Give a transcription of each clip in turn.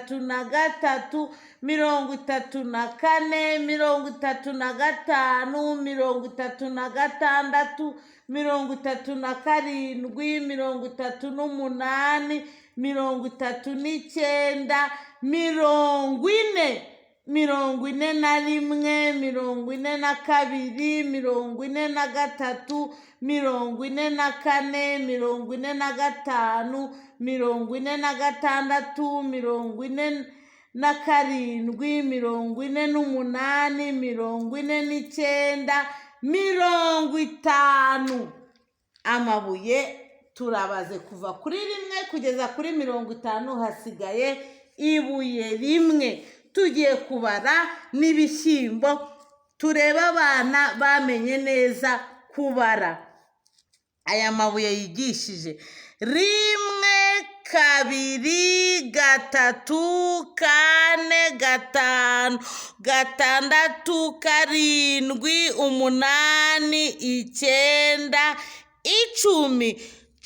itatu na gatatu, mirongo itatu na kane, mirongo itatu na gatanu, mirongo itatu na gatandatu, mirongo itatu na karindwi, mirongo itatu n'umunani, mirongo itatu n'icyenda, mirongo ine na rimwe, mirongo ine na kabiri, mirongo ine na gatatu, mirongo ine na kane, mirongo ine na gatanu, mirongo ine na gatandatu, mirongo ine na karindwi, mirongo ine n'umunani, mirongo ine n'icyenda, mirongo itanu. Amabuye turabaze kuva kuri rimwe kugeza kuri mirongo itanu, hasigaye ibuye rimwe. Tugiye kubara n'ibishyimbo, turebe abana bamenye neza kubara. Aya mabuye yigishije: rimwe, kabiri, gatatu, kane, gatanu, gatandatu, karindwi, umunani, icyenda, icumi,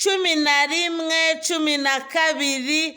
cumi na rimwe, cumi na kabiri,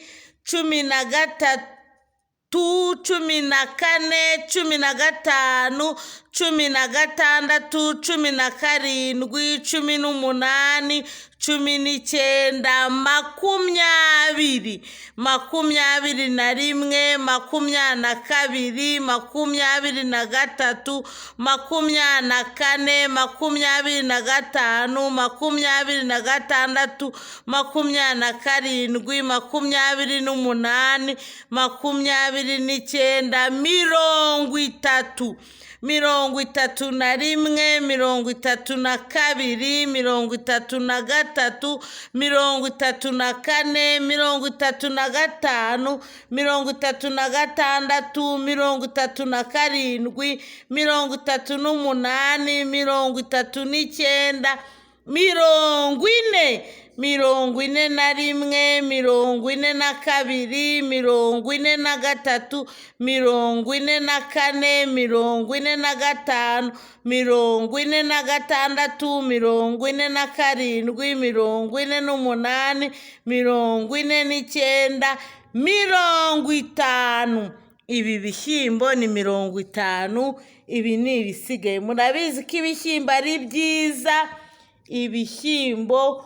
cumi na gatatu, cumi na kane, cumi na gatanu, cumi na gatandatu, cumi na karindwi, cumi n'umunani, cumi n'icyenda, makumyabiri. Makumyabiri na rimwe, makumyabiri na kabiri, makumyabiri na gatatu, makumyabiri na kane, makumyabiri na gatanu, makumyabiri na gatandatu, makumyabiri na karindwi, makumyabiri n'umunani, makumyabiri n'icyenda, mirongo itatu. Mirongo itatu na rimwe, mirongo itatu na kabiri, mirongo itatu na gatatu, mirongo itatu na kane, mirongo itatu na gatanu, mirongo itatu na gatandatu, mirongo itatu na karindwi, mirongo itatu n'umunani, mirongo itatu n'icyenda, mirongo ine. Mirongo ine na rimwe, mirongo ine na kabiri, mirongo ine na gatatu, mirongo ine na kane, mirongo ine na gatanu, mirongo ine na gatandatu, mirongo ine na karindwi, mirongo ine n'umunani, mirongo ine n'icyenda, mirongo itanu. Ibi bishyimbo ni mirongo itanu. Ibi ni ibisigaye. Murabizi ko ibishyimbo ari byiza. Ibishyimbo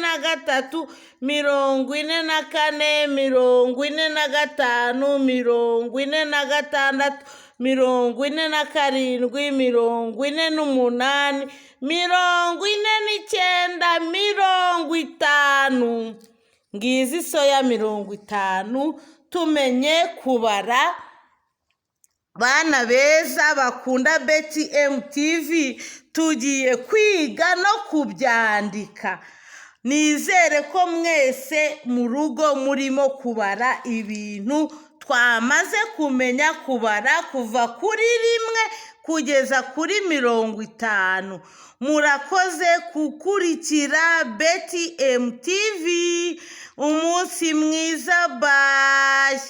na gatatu, 44, 45, 46, 47, 48, 49, 50. Ngizi soya 50. Tumenye kubara. Bana beza bakunda BTM TV, tugiye kwiga no kubyandika. Nizere ko mwese mu rugo murimo kubara ibintu twamaze kumenya kubara kuva kuri 1 kugeza kuri 50. Murakoze kukurikira BTM TV. Umunsi mwiza, bye.